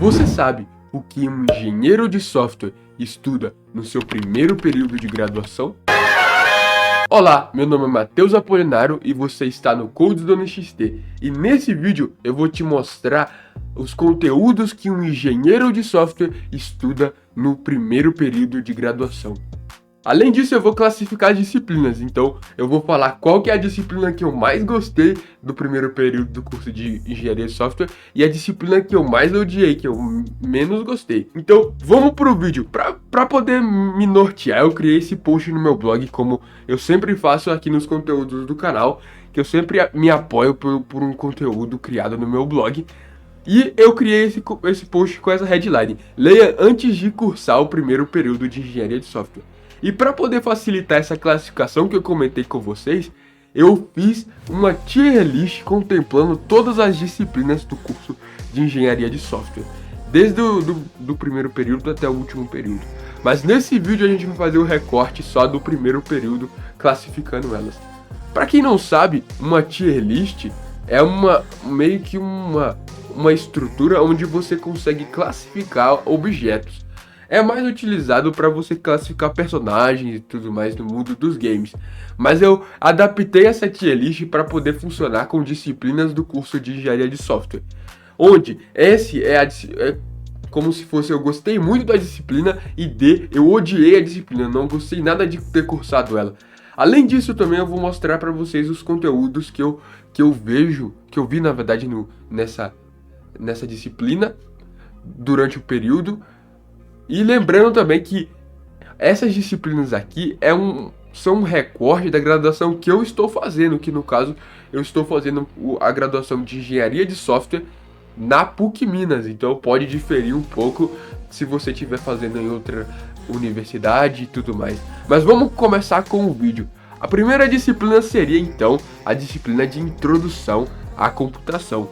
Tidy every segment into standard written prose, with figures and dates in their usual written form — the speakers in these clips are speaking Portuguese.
Você sabe o que um engenheiro de software estuda no seu primeiro período de graduação? Olá, meu nome é Matheus Apolinário e você está no Codes do NXT. E nesse vídeo eu vou te mostrar os conteúdos que um engenheiro de software estuda no primeiro período de graduação. Além disso, eu vou classificar as disciplinas, então eu vou falar qual que é a disciplina que eu mais gostei do primeiro período do curso de Engenharia de Software e a disciplina que eu mais odiei, que eu menos gostei. Então, vamos pro vídeo. Pra poder me nortear, eu criei esse post no meu blog, como eu sempre faço aqui nos conteúdos do canal, que eu sempre me apoio por um conteúdo criado no meu blog. E eu criei esse post com essa headline: leia antes de cursar o primeiro período de Engenharia de Software. E para poder facilitar essa classificação que eu comentei com vocês, eu fiz uma tier list contemplando todas as disciplinas do curso de Engenharia de Software, desde do primeiro período até o último período. Mas nesse vídeo a gente vai fazer o recorte só do primeiro período, classificando elas. Para quem não sabe, uma tier list é meio que uma estrutura onde você consegue classificar objetos. É mais utilizado para você classificar personagens e tudo mais no mundo dos games. Mas eu adaptei essa tier list para poder funcionar com disciplinas do curso de Engenharia de Software. Onde S é como se fosse eu gostei muito da disciplina e D eu odiei a disciplina, não gostei nada de ter cursado ela. Além disso, também eu vou mostrar para vocês os conteúdos que eu vi na verdade nessa disciplina durante o período. E lembrando também que essas disciplinas aqui são um recorte da graduação que eu estou fazendo, que no caso eu estou fazendo a graduação de Engenharia de Software na PUC Minas, então pode diferir um pouco se você estiver fazendo em outra universidade e tudo mais. Mas vamos começar com o vídeo. A primeira disciplina seria então a disciplina de Introdução à Computação,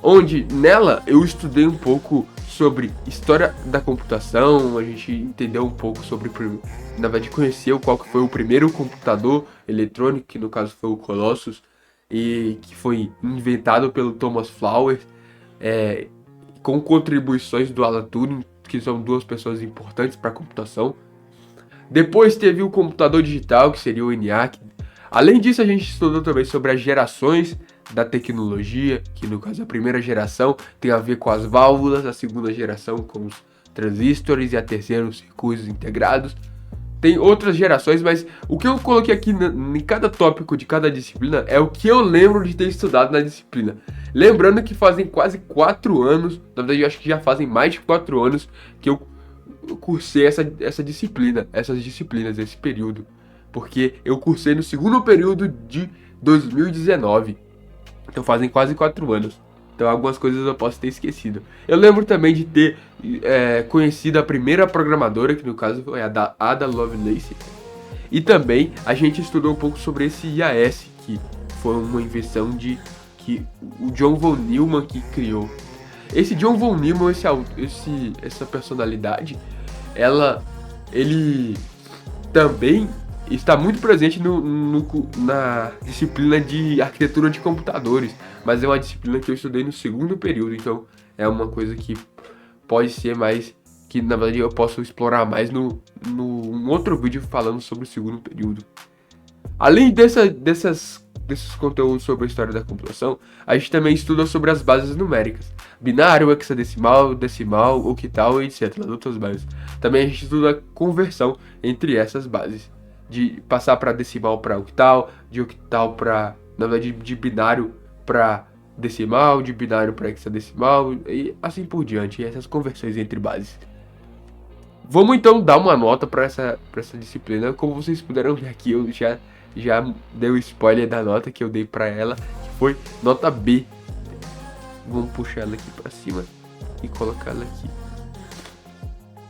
onde nela eu estudei um pouco sobre história da computação, a gente entendeu um pouco sobre, na verdade conheceu qual que foi o primeiro computador eletrônico, que no caso foi o Colossus, e que foi inventado pelo Thomas Flowers, com contribuições do Alan Turing, que são duas pessoas importantes para a computação. Depois teve o computador digital, que seria o ENIAC. Além disso, a gente estudou também sobre as gerações da tecnologia, que no caso a primeira geração tem a ver com as válvulas, a segunda geração com os transistores e a terceira os circuitos integrados. Tem outras gerações, mas o que eu coloquei aqui em cada tópico de cada disciplina é o que eu lembro de ter estudado na disciplina. Lembrando que fazem quase 4 anos, na verdade eu acho que já fazem mais de 4 anos que eu cursei essas disciplinas, esse período. Porque eu cursei no segundo período de 2019. Então fazem quase 4 anos. Então algumas coisas eu posso ter esquecido. Eu lembro também de ter conhecido a primeira programadora, que no caso foi a Ada Lovelace. E também a gente estudou um pouco sobre esse IAS, que foi uma invenção que o John von Neumann que criou. Esse John von Neumann, essa personalidade, ele também está muito presente na disciplina de arquitetura de computadores, mas é uma disciplina que eu estudei no segundo período, então é uma coisa que pode ser mais, que na verdade eu posso explorar mais num outro vídeo falando sobre o segundo período. Além desses conteúdos sobre a história da computação, a gente também estuda sobre as bases numéricas, binário, hexadecimal, decimal, octal, etc. Outras bases. Também a gente estuda a conversão entre essas bases, de passar para decimal para octal, de octal para, na verdade, de binário para decimal, de binário para hexadecimal e assim por diante, essas conversões entre bases. Vamos então dar uma nota para essa disciplina. Como vocês puderam ver aqui, eu já dei o spoiler da nota que eu dei para ela, que foi nota B. Vamos puxar ela aqui para cima e colocar ela aqui.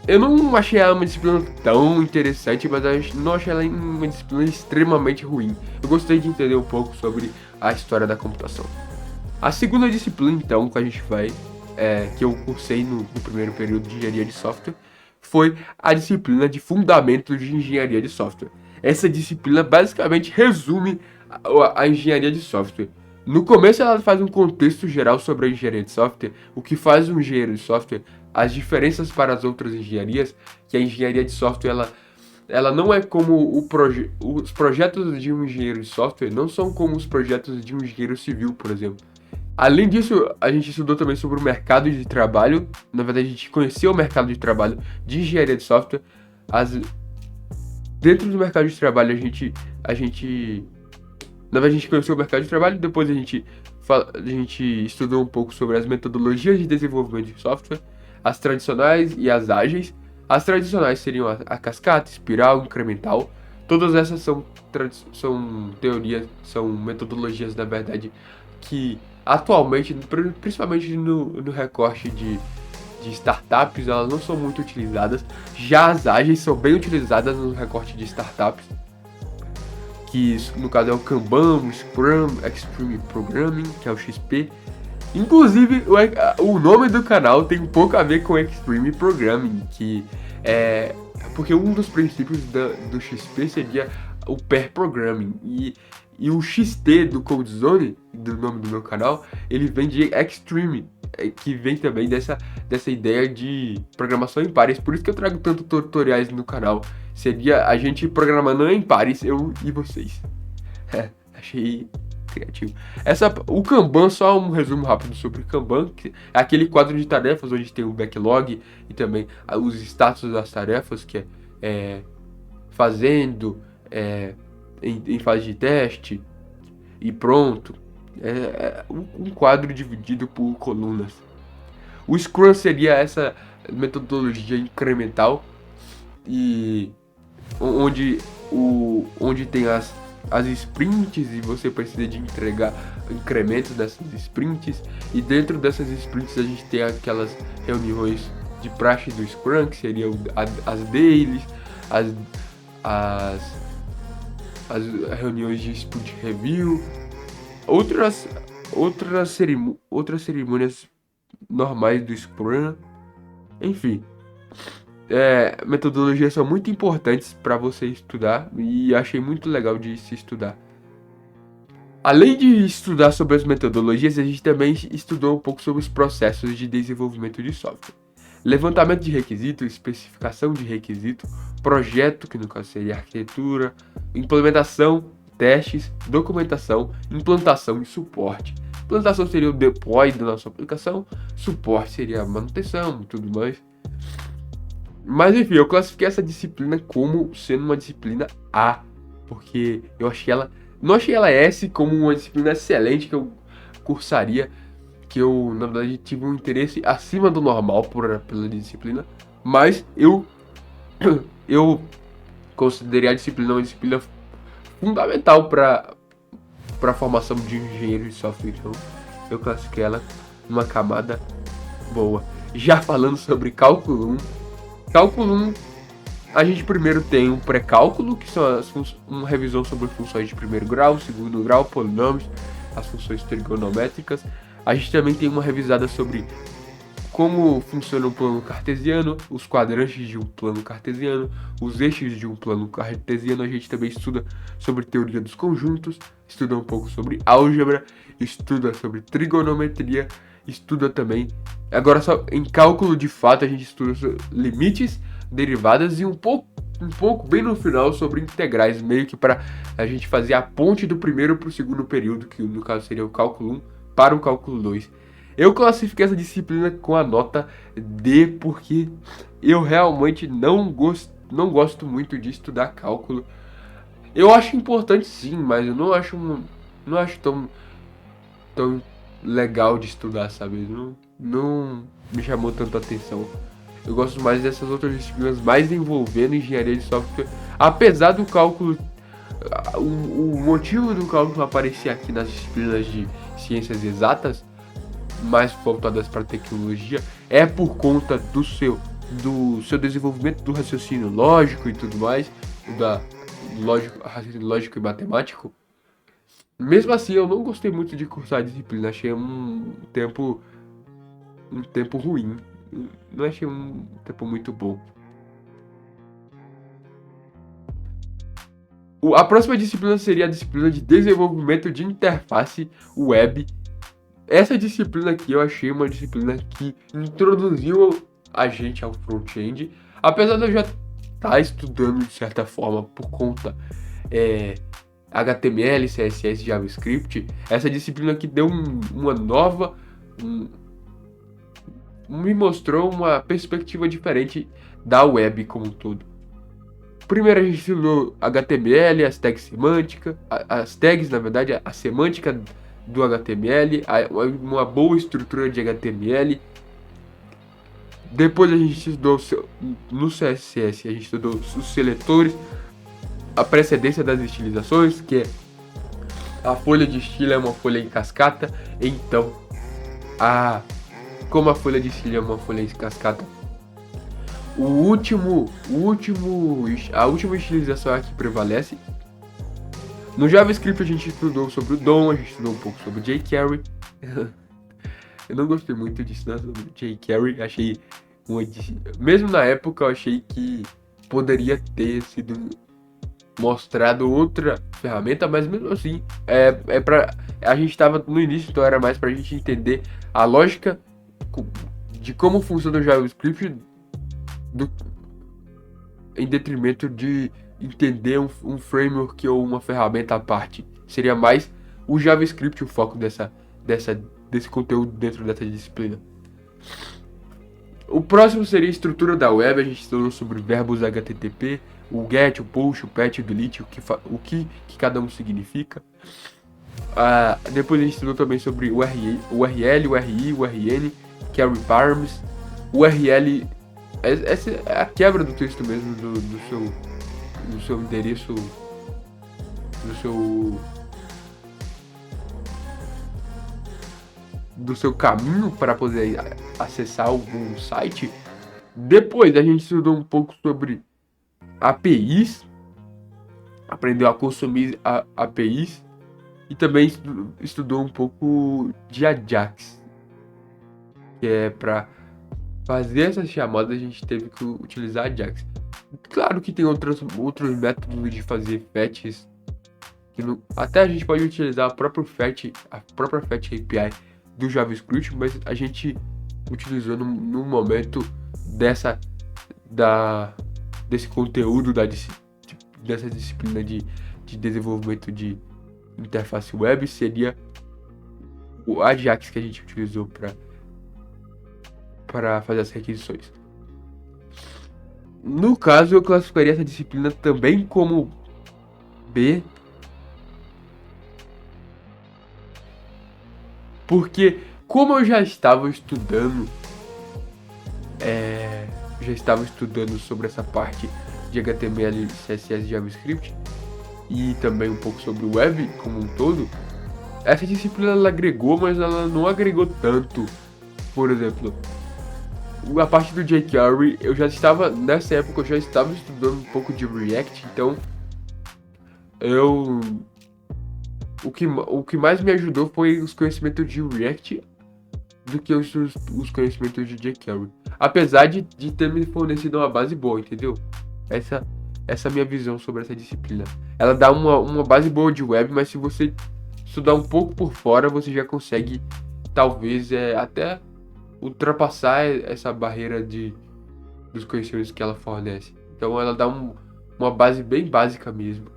Eu não achei ela uma disciplina tão interessante, mas eu não achei ela uma disciplina extremamente ruim. Eu gostei de entender um pouco sobre a história da computação. A segunda disciplina, então, que a gente que eu cursei no primeiro período de Engenharia de Software, foi a disciplina de Fundamentos de Engenharia de Software. Essa disciplina basicamente resume a Engenharia de Software. No começo ela faz um contexto geral sobre a engenharia de software, o que faz um engenheiro de software, as diferenças para as outras engenharias, que a engenharia de software ela não é como os projetos de um engenheiro de software não são como os projetos de um engenheiro civil, por exemplo. Além disso, a gente estudou também sobre o mercado de trabalho. Na verdade, a gente conheceu o mercado de trabalho de engenharia de software. Dentro do mercado de trabalho, na verdade, a gente conheceu o mercado de trabalho. Depois a gente estudou um pouco sobre as metodologias de desenvolvimento de software, as tradicionais e as ágeis. As tradicionais seriam a cascata, espiral, incremental. Todas essas são teorias, são metodologias, na verdade, que atualmente, principalmente no recorte de startups, elas não são muito utilizadas. Já as ágeis são bem utilizadas no recorte de startups, que no caso é o Kanban, o Scrum, Extreme Programming, que é o XP. Inclusive, o nome do canal tem um pouco a ver com Extreme Programming, que é porque um dos princípios do XP seria o Pair Programming, e o XT do CodeZone, do nome do meu canal, ele vem de Extreme, que vem também dessa ideia de programação em pares. Por isso que eu trago tanto tutoriais no canal. Seria a gente programando em pares, eu e vocês. Achei criativo. O Kanban, só um resumo rápido sobre o Kanban, que é aquele quadro de tarefas onde tem o backlog e também os status das tarefas, que é fazendo, em fase de teste e pronto. Um quadro dividido por colunas. O Scrum seria essa metodologia incremental, e onde tem as sprints, e você precisa de entregar incrementos dessas sprints, e dentro dessas sprints a gente tem aquelas reuniões de praxe do Scrum, que seriam as dailies, as reuniões de sprint review, outras cerimônias normais do Scrum. Enfim, metodologias são muito importantes para você estudar, e achei muito legal de se estudar. Além de estudar sobre as metodologias, a gente também estudou um pouco sobre os processos de desenvolvimento de software. Levantamento de requisito, especificação de requisito, projeto, que no caso seria arquitetura, implementação, testes, documentação, implantação e suporte. Implantação seria o deploy da nossa aplicação, suporte seria a manutenção e tudo mais. Mas enfim, eu classifiquei essa disciplina como sendo uma disciplina A, porque eu não achei ela S como uma disciplina excelente que eu cursaria, que eu, na verdade, tive um interesse acima do normal pela disciplina, mas eu considerei a disciplina uma disciplina fundamental para a formação de engenheiro de software, então eu classifiquei ela numa camada boa. Já falando sobre cálculo 1, a gente primeiro tem um pré-cálculo, que são uma revisão sobre funções de primeiro grau, segundo grau, polinômios, as funções trigonométricas. A gente também tem uma revisada sobre como funciona um plano cartesiano, os quadrantes de um plano cartesiano, os eixos de um plano cartesiano. A gente também estuda sobre teoria dos conjuntos, estuda um pouco sobre álgebra, estuda sobre trigonometria, estuda também, agora só em cálculo de fato, a gente estuda sobre limites, derivadas e um pouco bem no final sobre integrais, meio que para a gente fazer a ponte do primeiro para o segundo período, que no caso seria o cálculo 1 para o cálculo 2. Eu classifiquei essa disciplina com a nota D, porque eu realmente não gosto muito de estudar cálculo. Eu acho importante sim, mas eu não acho tão legal de estudar, sabe? Não me chamou tanta atenção. Eu gosto mais dessas outras disciplinas mais envolvendo engenharia de software. Apesar do cálculo, o motivo do cálculo aparecer aqui nas disciplinas de ciências exatas, mais voltadas para tecnologia, é por conta do seu desenvolvimento do raciocínio lógico e tudo mais, raciocínio lógico e matemático. Mesmo assim, eu não gostei muito de cursar a disciplina, achei um tempo ruim, não achei um tempo muito bom. A próxima disciplina seria a disciplina de desenvolvimento de interface web. Essa disciplina aqui eu achei uma disciplina que introduziu a gente ao front-end. Apesar de eu já estar estudando de certa forma por conta HTML, CSS, JavaScript, essa disciplina que deu uma nova... me mostrou uma perspectiva diferente da web como um todo. Primeiro a gente estudou HTML, as tags semânticas, as tags, na verdade, a semântica do HTML, uma boa estrutura de HTML. Depois a gente estudou no CSS, a gente estudou os seletores, a precedência das estilizações, que é a folha de estilo é uma folha em cascata, então como a folha de estilo é uma folha em cascata, a última estilização é a que prevalece. No JavaScript a gente estudou sobre o DOM, a gente estudou um pouco sobre jQuery. Eu não gostei muito disso, né, sobre jQuery. Achei mesmo na época eu achei que poderia ter sido mostrado outra ferramenta, mas mesmo assim a gente estava no início, então era mais pra gente entender a lógica de como funciona o JavaScript em detrimento de entender um framework ou uma ferramenta à parte. Seria mais o JavaScript o foco desse conteúdo dentro dessa disciplina. O próximo seria a estrutura da web. A gente estudou sobre verbos HTTP, o GET, o POST, o PET, o DELETE, o que cada um significa. Depois a gente estudou também sobre o URL, o RI, o RN, que é requirements. O URL, essa é a quebra do texto mesmo, do seu endereço, do seu caminho para poder acessar algum site. Depois a gente estudou um pouco sobre APIs, aprendeu a consumir APIs, e também estudou um pouco de AJAX, que é para fazer essas chamadas a gente teve que utilizar AJAX. Claro que tem outros métodos de fazer fetches, até a gente pode utilizar a própria fetch API do JavaScript, mas a gente utilizou no momento desse conteúdo dessa disciplina de desenvolvimento de interface web, seria o AJAX que a gente utilizou para fazer as requisições. No caso, eu classificaria essa disciplina também como B, porque como eu já estava estudando sobre essa parte de HTML, CSS e JavaScript, e também um pouco sobre o web como um todo, essa disciplina ela agregou, mas ela não agregou tanto. Por exemplo, a parte do jQuery, nessa época eu já estava estudando um pouco de React, então o que mais me ajudou foi os conhecimentos de React do que os conhecimentos de jQuery. Apesar de ter me fornecido uma base boa, entendeu? Essa é a minha visão sobre essa disciplina. Ela dá uma base boa de web, mas se você estudar um pouco por fora, você já consegue, talvez, até ultrapassar essa barreira dos conhecimentos que ela fornece. Então ela dá uma base bem básica mesmo.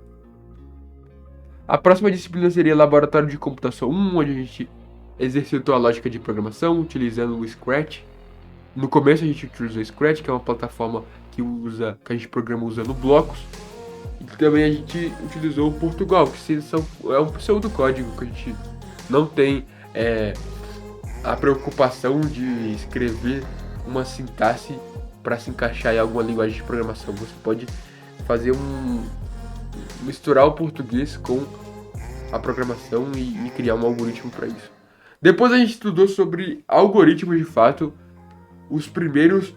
A próxima disciplina seria Laboratório de Computação 1, onde a gente exercitou a lógica de programação utilizando o Scratch. No começo a gente utilizou o Scratch, que é uma plataforma que a gente programa usando blocos. E também a gente utilizou o Portugal, que é um pseudocódigo que a gente não tem a preocupação de escrever uma sintaxe para se encaixar em alguma linguagem de programação. Você pode fazer misturar o português com a programação e criar um algoritmo para isso. Depois a gente estudou sobre algoritmos de fato, os primeiros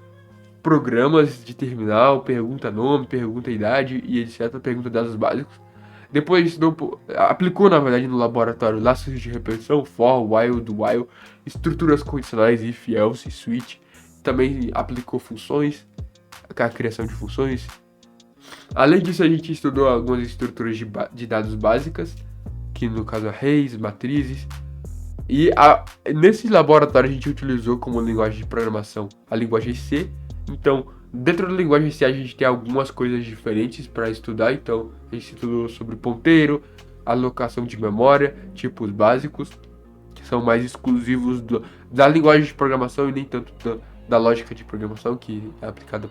programas de terminal, pergunta nome, pergunta idade e etc, pergunta dados básicos. Depois a gente aplicou, na verdade, no laboratório laços de repetição, for, while, do while, estruturas condicionais, if, else, switch. Também aplicou funções, a criação de funções. Além disso, a gente estudou algumas estruturas de dados básicas, que no caso arrays, matrizes, E nesse laboratório a gente utilizou como linguagem de programação a linguagem C. Então, dentro da linguagem C a gente tem algumas coisas diferentes para estudar. Então, a gente estudou sobre ponteiro, alocação de memória, tipos básicos, que são mais exclusivos da linguagem de programação e nem tanto da lógica de programação, que é aplicada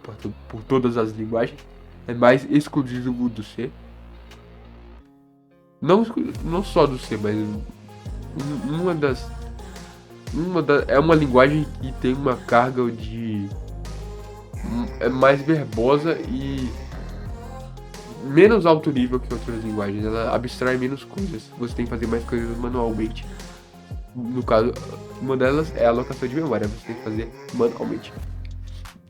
por todas as linguagens. É mais exclusivo do C. Não só do C, mas é uma linguagem que tem uma carga é mais verbosa e menos alto nível que outras linguagens. Ela abstrai menos coisas. Você tem que fazer mais coisas manualmente. No caso, uma delas é a alocação de memória. Você tem que fazer manualmente.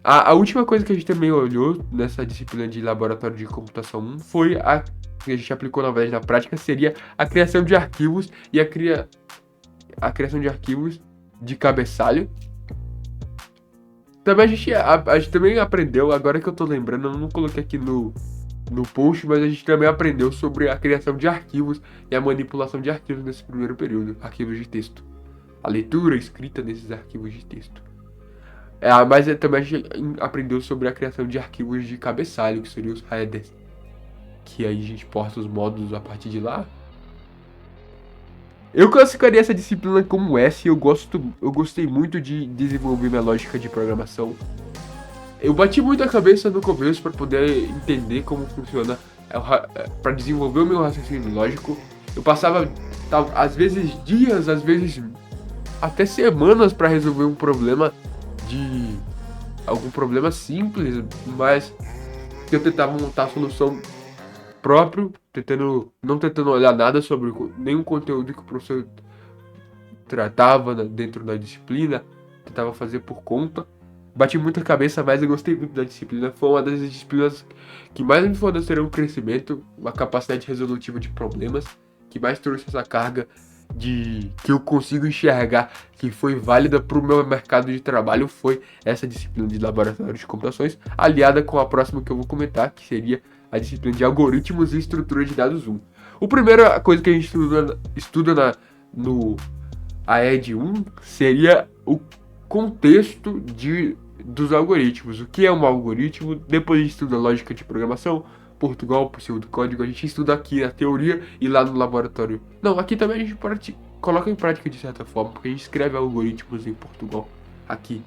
A última coisa que a gente também olhou nessa disciplina de laboratório de computação 1 foi a que a gente aplicou na verdade na prática, seria a criação de arquivos e a criação de arquivos de cabeçalho. Também a gente também aprendeu, agora que eu tô lembrando, eu não coloquei aqui no post, mas a gente também aprendeu sobre a criação de arquivos e a manipulação de arquivos nesse primeiro período, arquivos de texto. A leitura, a escrita nesses arquivos de texto. Mas também a gente aprendeu sobre a criação de arquivos de cabeçalho, que seriam os headers. Que aí a gente posta os módulos a partir de lá. Eu classificaria essa disciplina como S. Eu gostei muito de desenvolver minha lógica de programação. Eu bati muito a cabeça no começo para poder entender como funciona, para desenvolver o meu raciocínio lógico. Eu passava, às vezes dias, às vezes até semanas para resolver algum problema simples, mas eu tentava montar a solução próprio, não tentando olhar nada sobre nenhum conteúdo que o professor tratava dentro da disciplina, tentava fazer por conta. Bati muita cabeça, mas eu gostei muito da disciplina. Foi uma das disciplinas que mais me forneceram um crescimento, uma capacidade resolutiva de problemas, que mais trouxe essa carga que eu consigo enxergar que foi válida para o meu mercado de trabalho. Foi essa disciplina de laboratório de computações, aliada com a próxima que eu vou comentar, que seria a disciplina de algoritmos e estrutura de dados 1. A primeira coisa que a gente estuda no AED 1 seria o contexto dos algoritmos. O que é um algoritmo? Depois a gente estuda lógica de programação, Portugal, pseudocódigo. A gente estuda aqui na teoria e lá no laboratório. Não, aqui também a gente coloca em prática de certa forma, porque a gente escreve algoritmos em Portugal aqui.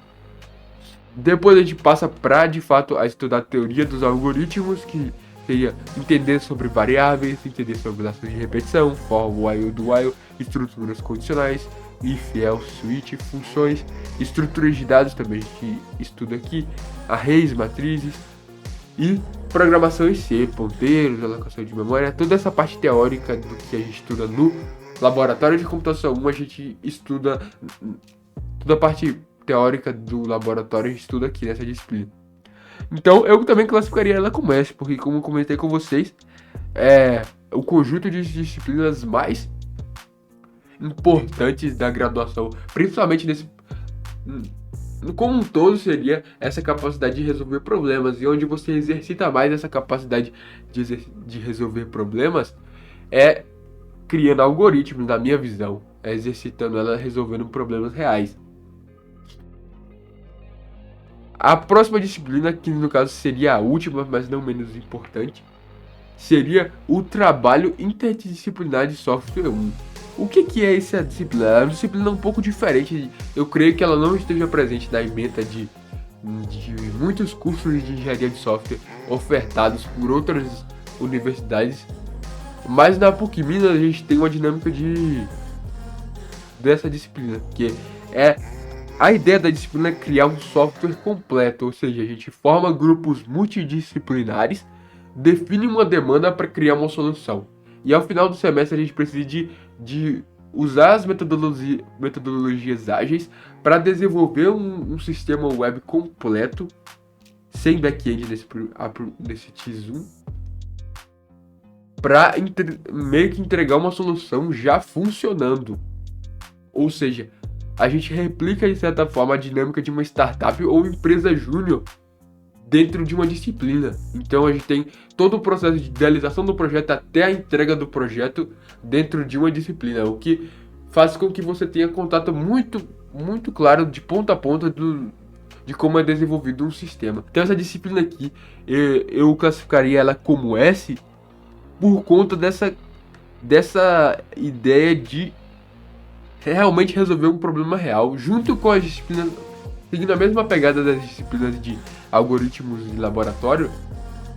Depois a gente passa para, de fato, a estudar a teoria dos algoritmos, que seria entender sobre variáveis, entender sobre ações de repetição, for, while, do while, estruturas condicionais, if, else, switch, funções, estruturas de dados também a gente estuda aqui, arrays, matrizes e programação em C, ponteiros, alocação de memória, toda essa parte teórica do que a gente estuda no laboratório de computação 1, a gente estuda toda a parte teórica do laboratório, a gente estuda aqui nessa disciplina. Então eu também classificaria ela como S, porque como eu comentei com vocês, é o conjunto de disciplinas mais importantes da graduação, principalmente como um todo, seria essa capacidade de resolver problemas, e onde você exercita mais essa capacidade de resolver problemas é criando algoritmos, na minha visão, é exercitando ela resolvendo problemas reais. A próxima disciplina, que no caso seria a última, mas não menos importante, seria o trabalho interdisciplinar de software 1. O que é essa disciplina? É uma disciplina um pouco diferente. Eu creio que ela não esteja presente na ementa de muitos cursos de engenharia de software ofertados por outras universidades. Mas na PUC Minas a gente tem uma dinâmica dessa disciplina, que é a ideia da disciplina é criar um software completo, ou seja, a gente forma grupos multidisciplinares, define uma demanda para criar uma solução. E ao final do semestre a gente precisa de usar as metodologias ágeis para desenvolver um sistema web completo, sem back-end nesse X1, para meio que entregar uma solução já funcionando. Ou seja, a gente replica de certa forma a dinâmica de uma startup ou empresa júnior dentro de uma disciplina. Então a gente tem todo o processo de idealização do projeto até a entrega do projeto dentro de uma disciplina, o que faz com que você tenha contato muito claro de ponta a ponta de como é desenvolvido um sistema. Então essa disciplina aqui, eu classificaria ela como S por conta dessa ideia de realmente resolver um problema real, junto com as disciplinas, seguindo a mesma pegada das disciplinas de algoritmos de laboratório.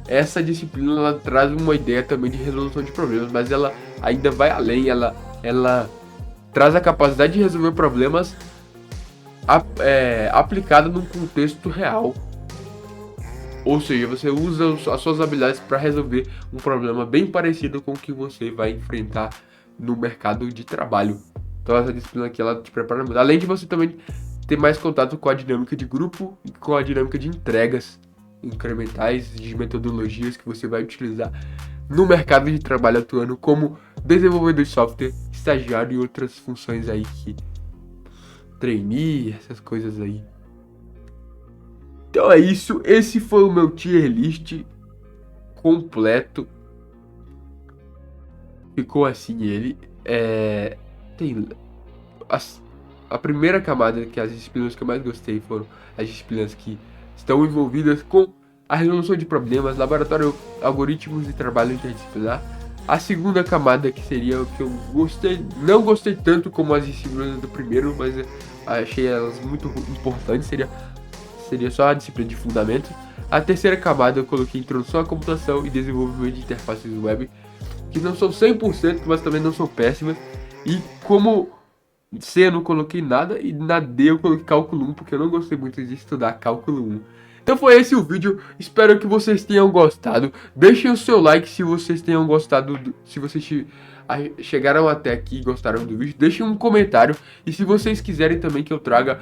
Essa disciplina ela traz uma ideia também de resolução de problemas, mas ela ainda vai além, ela traz a capacidade de resolver problemas aplicada num contexto real. Ou seja, você usa as suas habilidades para resolver um problema bem parecido com o que você vai enfrentar no mercado de trabalho. Então essa disciplina aqui ela te prepara muito. Além de você também ter mais contato com a dinâmica de grupo e com a dinâmica de entregas incrementais, de metodologias que você vai utilizar no mercado de trabalho, atuando como desenvolvedor de software, estagiário e outras funções aí que trainee, essas coisas aí. Então é isso, esse foi o meu tier list completo. Ficou assim ele. Tem a primeira camada, que as disciplinas que eu mais gostei foram as disciplinas que estão envolvidas com a resolução de problemas, laboratório, algoritmos e trabalho interdisciplinar. A segunda camada, que seria o que eu gostei, não gostei tanto como as disciplinas do primeiro, mas achei elas muito importantes, seria só a disciplina de fundamentos. A terceira camada eu coloquei introdução à computação e desenvolvimento de interfaces web, que não são 100%, mas também não são péssimas. E como C eu não coloquei nada, e na D eu coloquei cálculo 1, porque eu não gostei muito de estudar cálculo 1. Então foi esse o vídeo, espero que vocês tenham gostado. Deixem o seu like se vocês tenham gostado, se vocês chegaram até aqui e gostaram do vídeo. Deixem um comentário, e se vocês quiserem também que eu traga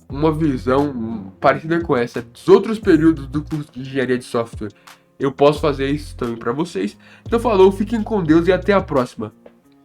uma visão parecida com essa dos outros períodos do curso de engenharia de software, eu posso fazer isso também para vocês. Então falou, fiquem com Deus e até a próxima.